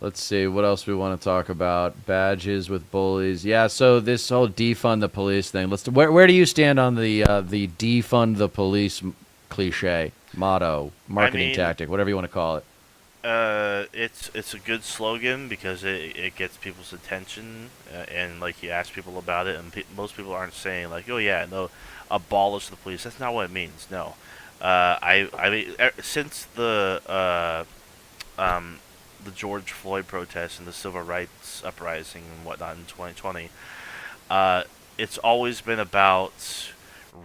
Let's see what else we want to talk about. Badges with bullies. Yeah, so this whole defund the police thing. Where do you stand on the defund the police cliche, motto, I marketing mean, tactic, whatever you want to call it? it's a good slogan because it gets people's attention, and like you ask people about it, and most people aren't saying like, oh yeah, no, abolish the police. That's not what it means. No, I mean, since um, the George Floyd protests and the civil rights uprising and whatnot in 2020, uh, it's always been about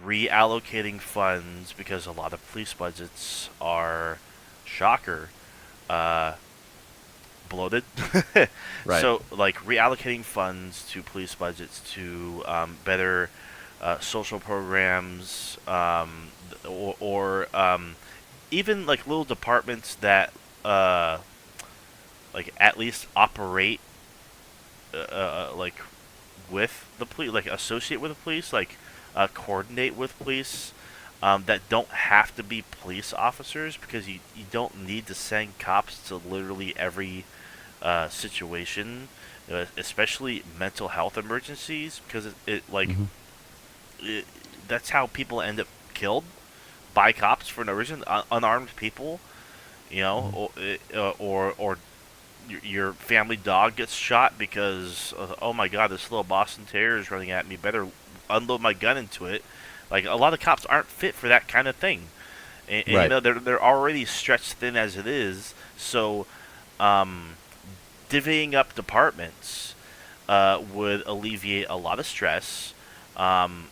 reallocating funds because a lot of police budgets are, shocker, uh, bloated. Right. So, like reallocating funds to police budgets to better social programs, or even like little departments that like at least operate like with the police, like associate with the police, like coordinate with police. That don't have to be police officers because you don't need to send cops to literally every situation, especially mental health emergencies, because it like Hmm. it, that's how people end up killed by cops for no reason, unarmed people, Hmm. or your family dog gets shot because oh my god, this little Boston Terrier is running at me. Better unload my gun into it. Like a lot of cops aren't fit for that kind of thing, and Right. they're already stretched thin as it is. So, um, divvying up departments would alleviate a lot of stress. Um,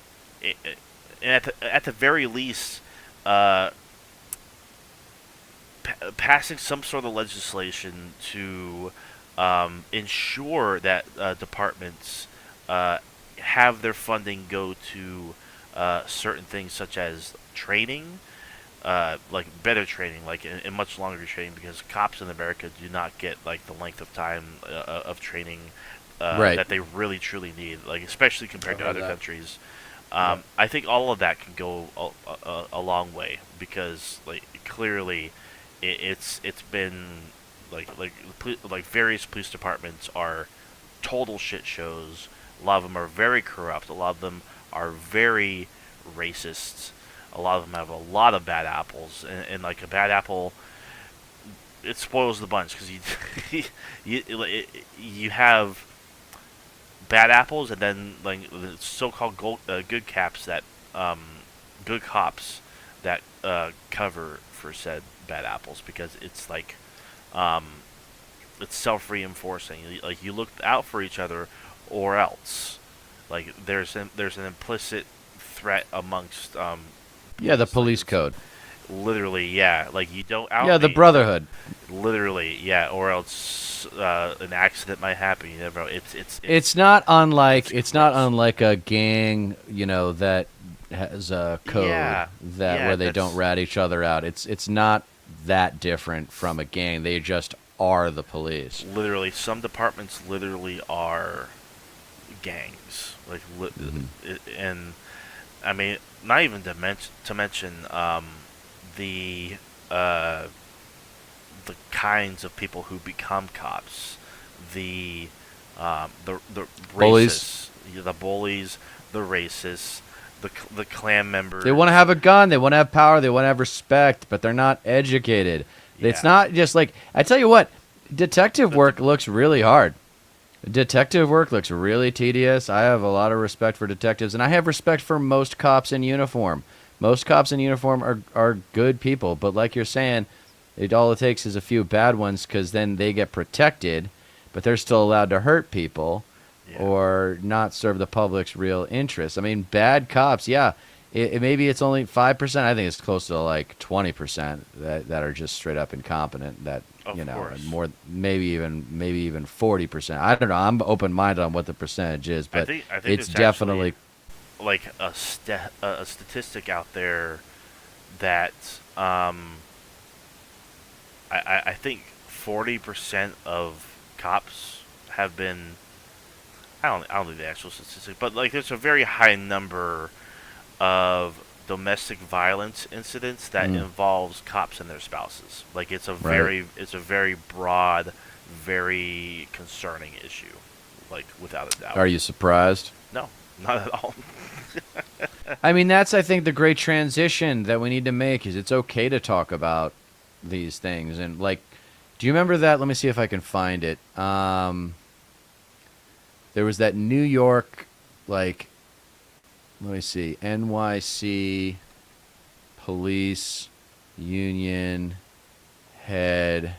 and at the very least, uh, passing some sort of legislation to ensure that departments uh, have their funding go to certain things such as training, like better training, like and much longer training, because cops in America do not get like the length of time of training Right. that they really truly need, like especially compared I've to heard other that. countries. Yep. I think all of that can go a long way because like clearly it's been like various police departments are total shit shows. A lot of them are very corrupt. A lot of them are very racist. A lot of them have a lot of bad apples, and like a bad apple, it spoils the bunch because you have bad apples and then like the so-called good caps that um, good cops that cover for said bad apples because it's like um, it's self-reinforcing. Like you look out for each other, or else like there's an implicit threat amongst Yeah, the police. Like police it's code. literally, yeah. Like you don't Yeah, out the me. brotherhood. Literally, yeah. Or else an accident might happen. You never know. It's It's not gross. unlike a gang, that has a code Yeah, that yeah. where they don't That's rat each other out. It's not that different from a gang. They just are the police. literally some departments literally are gangs. Like, Hmm. and I mean, not even to mention the uh, the kinds of people who become cops, the the Bullies. racists, the bullies, the racists, the clan They want to members. have a gun. They want to have power. They want to have respect, but they're not educated. It's Yeah, not just like I tell you what. Detective the work looks really hard. Detective work looks really tedious. I have a lot of respect for detectives, and I have respect for most cops in uniform. Most cops in uniform are good people, but like you're saying, all it takes is a few bad ones because then they get protected, but they're still allowed to hurt people yeah. or not serve the public's real interests. I mean, bad cops, yeah. Maybe it's only 5%. I think it's close to like 20% that are just straight up incompetent. That Of and course. more, maybe even 40%. I don't know. I'm open minded on what the percentage is, but I think it's there's actually definitely like a statistic out there that I think 40% of cops have been. I don't know the actual statistic, but like there's a very high number of domestic violence incidents that mm, involves cops and their spouses. Like right. it's a very broad very concerning issue, like without a doubt. Are you surprised? No, not at all. I mean, that's, I think, the great transition that we need to make is it's okay to talk about these things. And, like, do you remember that? Let me see if I can find it. There was that New York, like, let me see, NYC police union head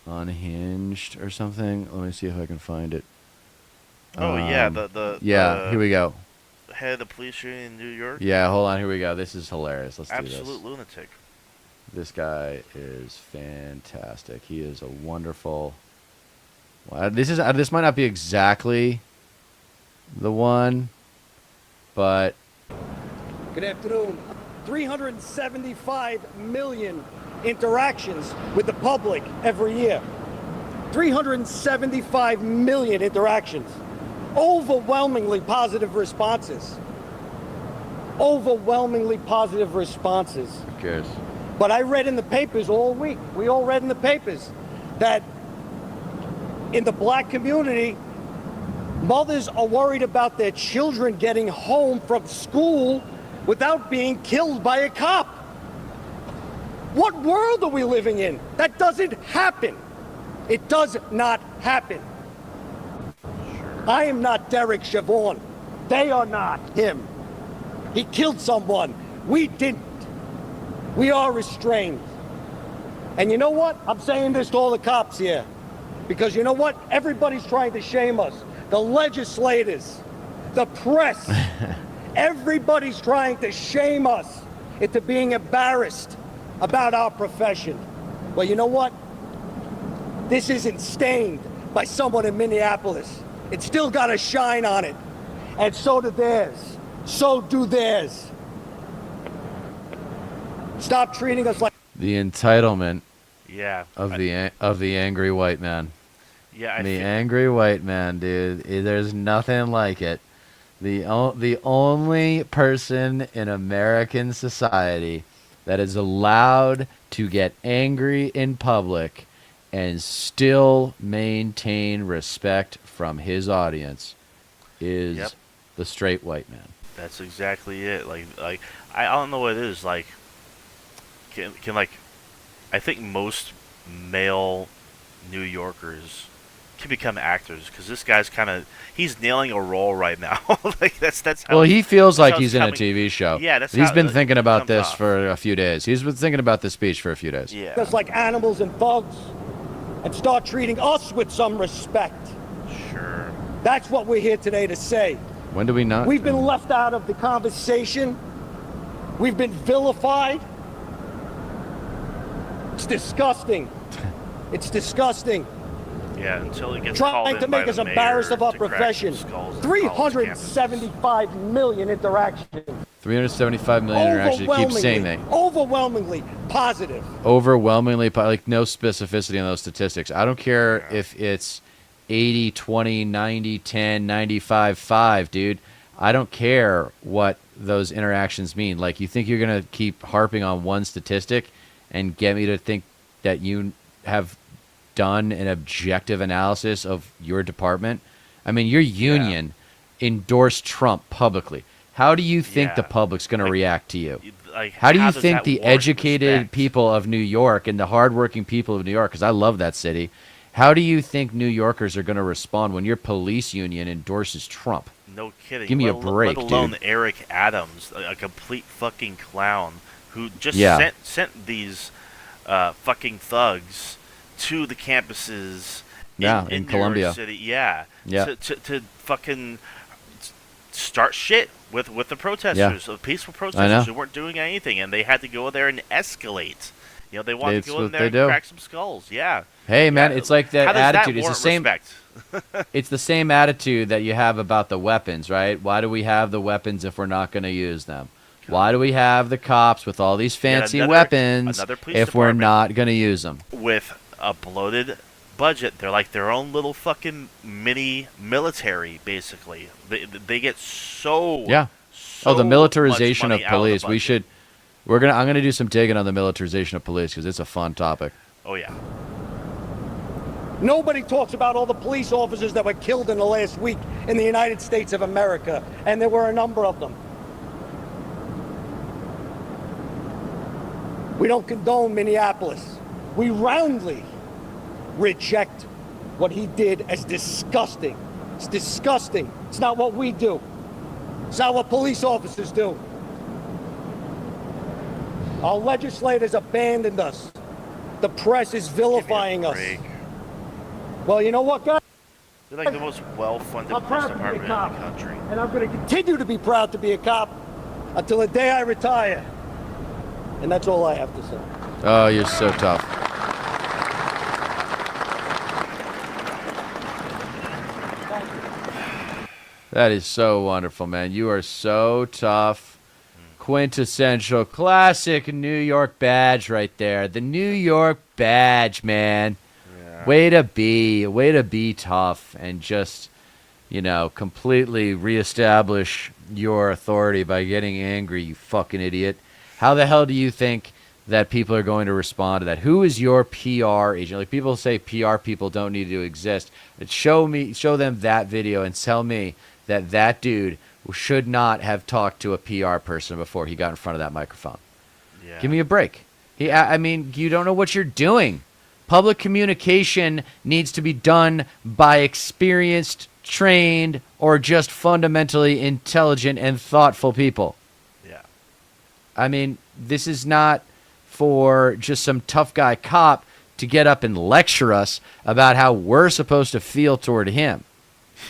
unhinged or something. Let me see if I can find it. Oh yeah, the here we go. head of the police union in New York. Yeah, hold on, here we go. This is hilarious. Let's do this. Absolute lunatic. This guy is fantastic. He is a wonderful. Well, this might not be exactly the one, but Good afternoon. 375 million interactions with the public every year. 375 million interactions. Overwhelmingly positive responses. Overwhelmingly positive responses. who cares? But I read in the papers all week, we all read in the papers, that in the black community, mothers are worried about their children getting home from school without being killed by a cop. What world are we living in? That doesn't happen. It does not happen. I am not Derek Chavon. They are not him. He killed someone. We didn't. We are restrained. And you know what? I'm saying this to all the cops here. Because you know what? Everybody's trying to shame us. The legislators, the press, everybody's trying to shame us into being embarrassed about our profession. Well, you know what? This isn't stained by someone in Minneapolis. It's still got a shine on it. And so do theirs. So do theirs. Stop treating us like The entitlement Yeah. of the angry white man. Yeah. The angry white man, dude. There's nothing like it. The only person in American society that is allowed to get angry in public and still maintain respect from his audience is Yep. the straight white man. That's exactly it. Like I don't know what it is. Like, can like, I think most male New Yorkers can become actors because this guy's he's nailing a role right now. Like that's how. Well, he feels that's like how he's it's in a coming- TV show. Yeah, that's he's how been it thinking about comes this off. for a few days. He's been thinking about this speech for a few days. Yeah. us like animals and thugs and start treating us with some respect. Sure. That's what we're here today to say. When do we not? We've been left out of the conversation. We've been vilified. It's disgusting. It's disgusting. Yeah. Until it gets called Trying in to by make us the mayor embarrassed of our to crack some profession. skulls on college campuses. 375 million interactions. 375 million interactions. Keep saying that. Overwhelmingly positive. Overwhelmingly, like no specificity on those statistics. I don't care if it's 80, 20, 90, 10, 95, 5, dude. I don't care what those interactions mean. Like, you think you're going to keep harping on one statistic and get me to think that you have done an objective analysis of your department? I mean, your union endorsed Trump publicly. How do you think Yeah. the public's going to react to you? Like, How do you does think that the warrant educated respect? people of New York and the hardworking people of New York, because I love that city, how do you think New Yorkers are going to respond when your police union endorses Trump? No kidding. Give me a Let- break, Let alone dude. Eric Adams, a complete fucking clown, who just Yeah. sent these fucking thugs to the campuses Yeah, in in New Columbia. York City. Yeah. Yeah. To fucking start shit with the protesters, the peaceful know. protesters who weren't doing anything, and they had to go there and escalate. You know, they wanted It's to go in what there they and do. crack some skulls. Yeah. Hey, man, Yeah. it's like that How does attitude. That It's the warrant same. respect? It's the same attitude that you have about the weapons, right? Why do we have the weapons if we're not going to use them? Why do we have the cops with all these fancy another- weapons another police if we're department. not going to use them? With a bloated budget, they're like their own little fucking mini military, basically. They get so Yeah. so The much militarization of money out the police. We budget. should. I'm gonna do some digging on the militarization of police because it's a fun topic. Oh yeah. Nobody talks about all the police officers that were killed in the last week in the United States of America, and there were a number of them. We don't condone Minneapolis. We roundly reject what he did as disgusting. It's disgusting. It's not what we do. It's not what police officers do. Our legislators abandoned us. The press is vilifying us. Well, you know what, guys? They're like the most well-funded I'm police proud to be a department in cop, the country. and I'm going to continue to be proud to be a cop until the day I retire. And that's all I have to say. Oh, you're so tough. That is so wonderful, man. You are so tough. Quintessential, classic New York badge right there. The New York badge, man. Yeah. Way to be tough and just, completely reestablish your authority by getting angry, you fucking idiot. How the hell do you think that people are going to respond to that? Who is your PR agent? Like, people say PR people don't need to exist. Show them that video and tell me that dude should not have talked to a PR person before he got in front of that microphone. Yeah. Give me a break. I mean, you don't know what you're doing. Public communication needs to be done by experienced, trained, or just fundamentally intelligent and thoughtful people. Yeah. I mean, this is not for just some tough guy cop to get up and lecture us about how we're supposed to feel toward him.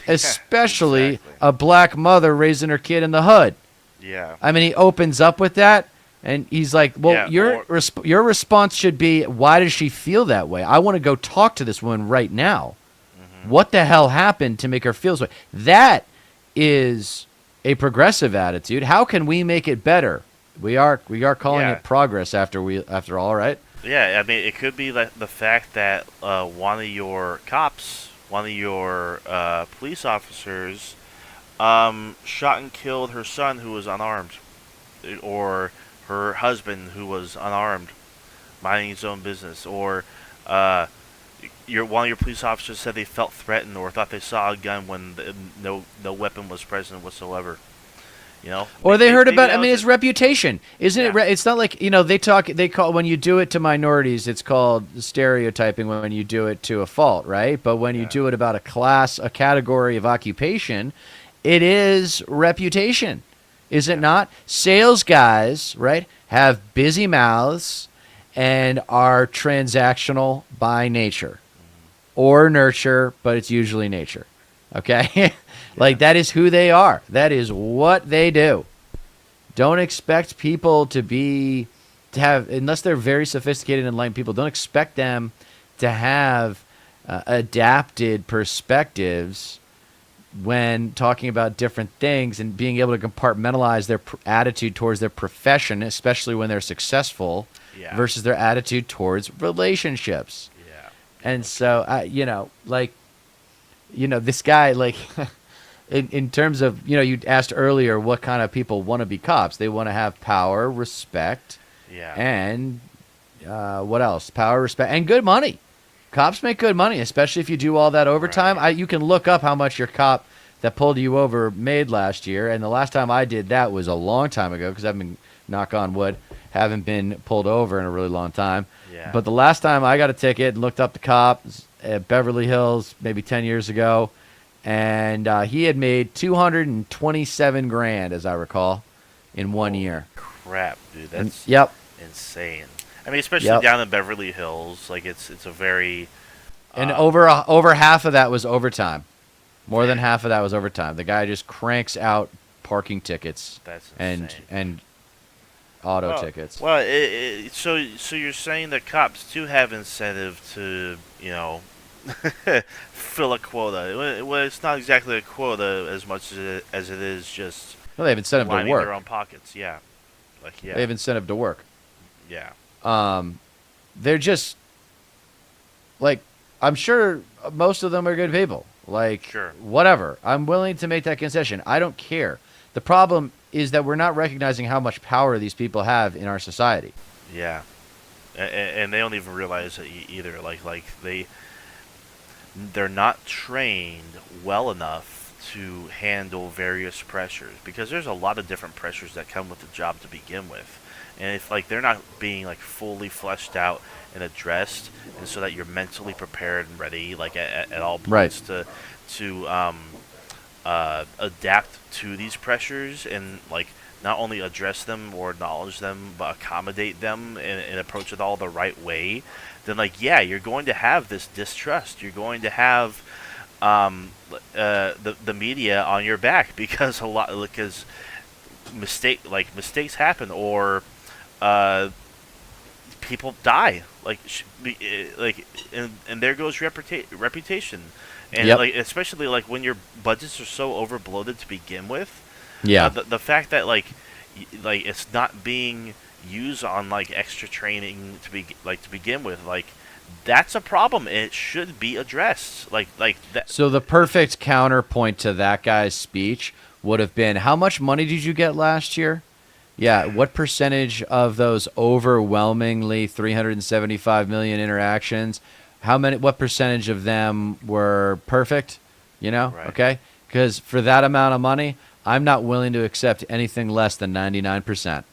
Especially exactly. a black mother raising her kid in the hood. Yeah. I mean, he opens up with that, and he's like, well, Yeah, your response should be, why does she feel that way? I want to go talk to this woman right now. Mm-hmm. What the hell happened to make her feel this way? That is a progressive attitude. How can we make it better? We are calling it progress after all, right? Yeah, I mean, it could be the fact that one of your police officers shot and killed her son who was unarmed, or her husband who was unarmed, minding his own business, or one of your police officers said they felt threatened or thought they saw a gun when no weapon was present whatsoever. Or they heard about. I mean, it's his reputation, isn't it? It's not like they call when you do it to minorities, it's called stereotyping when you do it to a fault, right? But when you do it about a class, a category of occupation, it is reputation, is it not? Sales guys, right, have busy mouths and are transactional by nature, or nurture, but it's usually nature. Okay. Like, that is who they are. That is what they do. Don't expect people to have, unless they're very sophisticated and enlightened people, don't expect them to have adapted perspectives when talking about different things and being able to compartmentalize their attitude towards their profession, especially when they're successful, versus their attitude towards relationships. Yeah. And so, this guy, like... In terms of, you asked earlier what kind of people want to be cops. They want to have power, respect, and what else? Power, respect, and good money. Cops make good money, especially if you do all that overtime. Right. You can look up how much your cop that pulled you over made last year, and the last time I did that was a long time ago because I've been, knock on wood, haven't been pulled over in a really long time. Yeah. But the last time I got a ticket and looked up the cop at Beverly Hills maybe 10 years ago, and he had made $227,000, as I recall, in 1 year. Crap, dude, that's insane. I mean, especially down in Beverly Hills, like it's a very and over half of that was overtime. More than half of that was overtime. The guy just cranks out parking tickets and auto tickets. Well, so you're saying that cops do have incentive to fill a quota. Well, it's not exactly a quota as much as it is just. Well, they have incentive to work. Their own pockets, yeah. They have incentive to work. Yeah. They're just like, I'm sure most of them are good people. Like, sure. Whatever. I'm willing to make that concession. I don't care. The problem is that we're not recognizing how much power these people have in our society. Yeah. And they don't even realize it either. Like they. they're not trained well enough to handle various pressures, because there's a lot of different pressures that come with the job to begin with. And if like they're not being like fully fleshed out and addressed, and so that you're mentally prepared and ready, like at all Right. points to adapt to these pressures, and like not only address them or acknowledge them, but accommodate them and approach it all the right way, then like yeah, you're going to have this distrust. You're going to have the media on your back because mistakes happen, or uh, people die. And there goes reputation, and Yep. like especially like when your budgets are so over bloated to begin with. Yeah. The fact that like it's not being used on like extra training to begin with, like that's a problem, and it should be addressed. Like that. So the perfect counterpoint to that guy's speech would have been, how much money did you get last year? Yeah, what percentage of those overwhelmingly 375 million interactions, what percentage of them were perfect? You know? Right. Okay? Because for that amount of money, I'm not willing to accept anything less than 99%.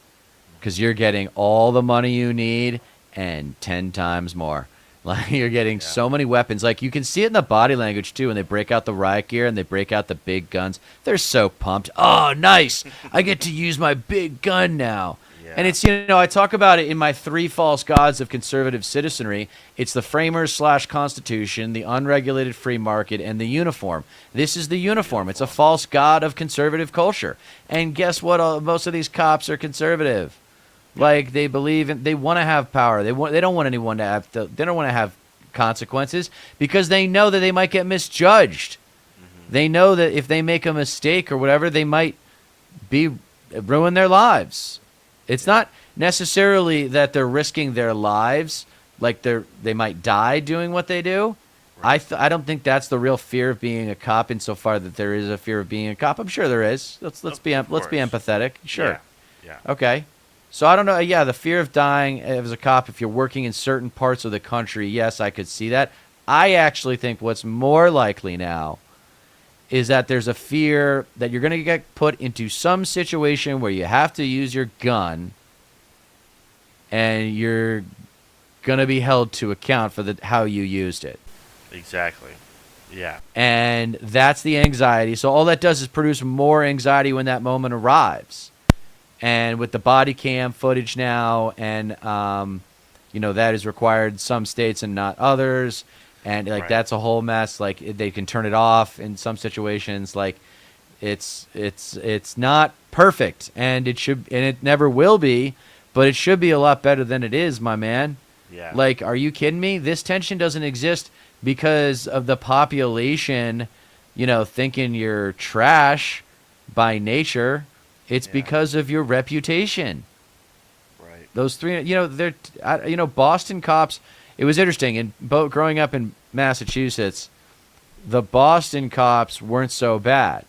Because you're getting all the money you need and 10 times more. Like, you're getting so many weapons. Like, you can see it in the body language too when they break out the riot gear and they break out the big guns. They're so pumped. Oh, nice! I get to use my big gun now. Yeah. And it's, I talk about it in my 3 false gods of conservative citizenry. It's the framers / Constitution, the unregulated free market, and the uniform. This is the uniform. It's a false god of conservative culture. And guess what? Most of these cops are conservative. Like, they believe in, they want to have power. They don't want anyone to have they don't want to have consequences because they know that they might get misjudged. They know that if they make a mistake or whatever, they might ruin their lives. It's not necessarily that they're risking their lives, like they might die doing what they do. Right. I don't think that's the real fear of being a cop, insofar that there is a fear of being a cop. I'm sure there is. Let's be empathetic. Sure. Yeah. Okay. So I don't know. Yeah, the fear of dying as a cop, if you're working in certain parts of the country, yes, I could see that. I actually think what's more likely now is that there's a fear that you're going to get put into some situation where you have to use your gun, and you're going to be held to account for how you used it. Exactly. Yeah. And that's the anxiety. So all that does is produce more anxiety when that moment arrives. And with the body cam footage now, and that is required in some states and not others, and like Right. that's a whole mess. Like, they can turn it off in some situations. Like, it's not perfect, and it never will be, but it should be a lot better than it is, my man. Yeah. Like, are you kidding me? This tension doesn't exist because of the population, thinking you're trash by nature. It's Yeah. because of your reputation. Right. Those three, Boston cops. It was interesting. Growing up in Massachusetts, the Boston cops weren't so bad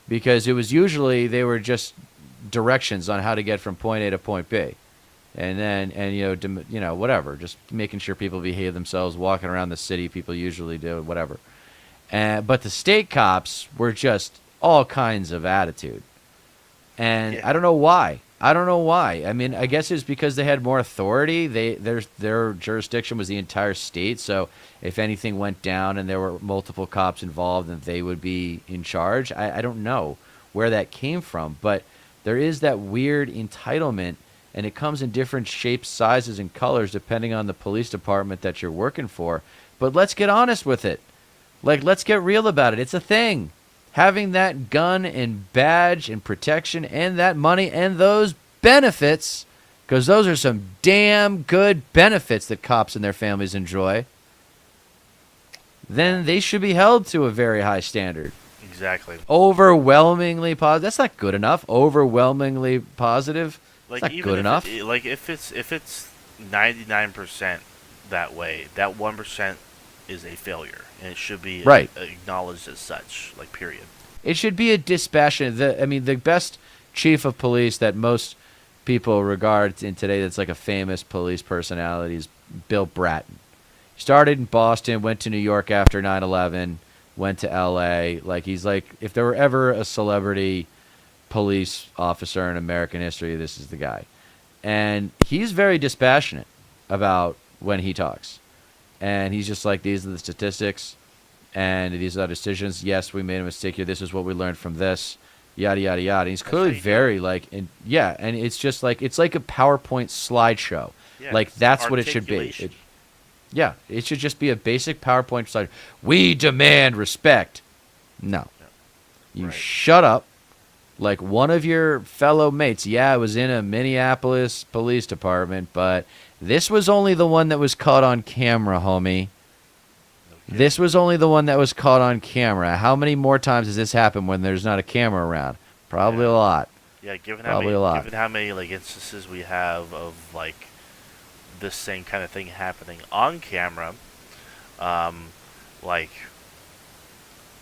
because it was usually they were just directions on how to get from point A to point B, and whatever, just making sure people behave themselves, walking around the city. People usually do whatever, but the state cops were just all kinds of attitude. And Yeah. I don't know why. I mean, I guess it's because they had more authority. Their jurisdiction was the entire state. So if anything went down and there were multiple cops involved, then they would be in charge. I don't know where that came from, but there is that weird entitlement, and it comes in different shapes, sizes, and colors depending on the police department that you're working for. But let's get honest with it. Like, let's get real about it. It's a thing. Having that gun and badge and protection and that money and those benefits, because those are some damn good benefits that cops and their families enjoy, then they should be held to a very high standard. Exactly. Overwhelmingly positive. That's not good enough. Overwhelmingly positive. Like, That's not even good enough. If it's 99% that way, that 1% is a failure, and it should be Right. acknowledged as such. Like, period. It should be a dispassionate. The best chief of police that most people regard in today that's like a famous police personality is Bill Bratton. Started in Boston, went to New York after 9/11, went to L.A. Like he's like, if there were ever a celebrity police officer in American history, this is the guy. And he's very dispassionate about when he talks. And he's just like, these are the statistics, and these are the decisions. Yes, we made a mistake here. This is what we learned from this. Yada yada yada. And he's clearly very like, yeah. And it's just like it's like a PowerPoint slideshow. Yeah, like that's what it should be. Yeah, it should just be a basic PowerPoint slide. We demand respect. No, you shut up. Like one of your fellow mates. Yeah, I was in a Minneapolis police department, but this was only the one that was caught on camera, homie. Okay. This was only the one that was caught on camera. How many more times has this happened when there's not a camera around? Probably a lot. Yeah, given Probably how a lot. many, given how many like instances we have of like this same kind of thing happening on camera, like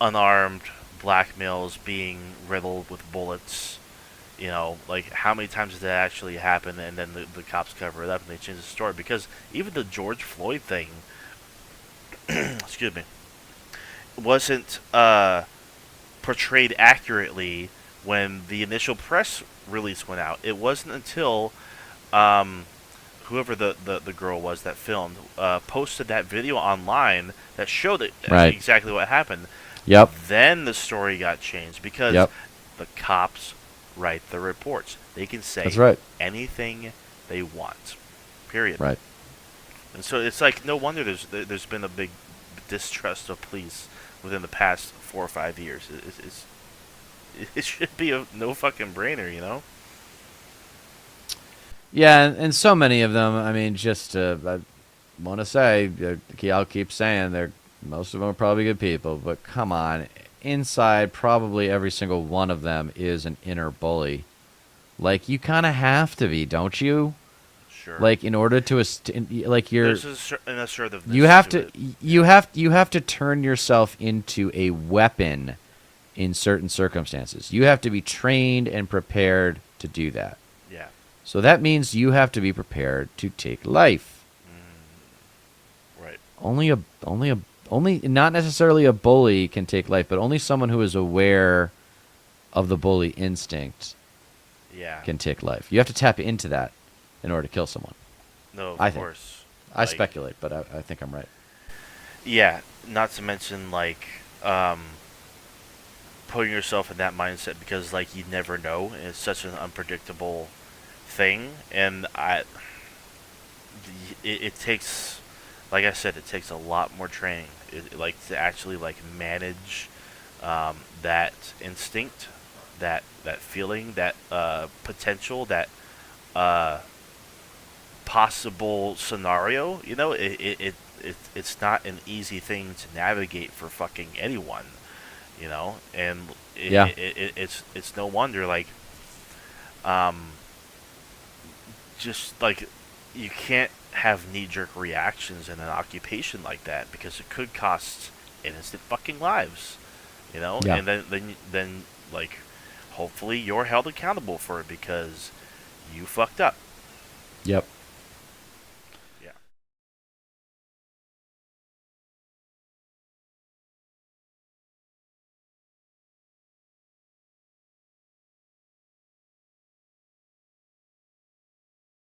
unarmed black males being riddled with bullets. You know, like how many times did that actually happen? And then the cops cover it up and they change the story, because even the George Floyd thing, excuse me, wasn't portrayed accurately when the initial press release went out. It wasn't until whoever the girl was that filmed posted that video online that showed it exactly what happened. Yep. Then the story got changed because the cops write the reports. They can say anything they want. Period. Right. And so it's like no wonder there's been a big distrust of police within the past 4 or 5 years. It should be a no fucking brainer, you know? Yeah, and so many of them. I mean, just I want to say, I'll keep saying most of them are probably good people, but come on, inside probably every single one of them is an inner bully. Like you kind of have to be, don't you? Sure. Like in order to like you're there's an assertiveness. You have to turn yourself into a weapon in certain circumstances. You have to be trained and prepared to do that. Yeah. So that means you have to be prepared to take life. Right. Only not necessarily a bully can take life, but only someone who is aware of the bully instinct can take life. You have to tap into that in order to kill someone. No, of course. I speculate, but I think I'm right. Yeah, not to mention like putting yourself in that mindset, because like you never know, and it's such an unpredictable thing, and it takes, like I said, it takes a lot more training, like to actually like manage that instinct, that feeling, that potential, that possible scenario. You know, it's not an easy thing to navigate for fucking anyone. You know, and it's no wonder like just like you can't have knee-jerk reactions in an occupation like that, because it could cost innocent fucking lives, you know. And then like hopefully you're held accountable for it because you fucked up. Yep.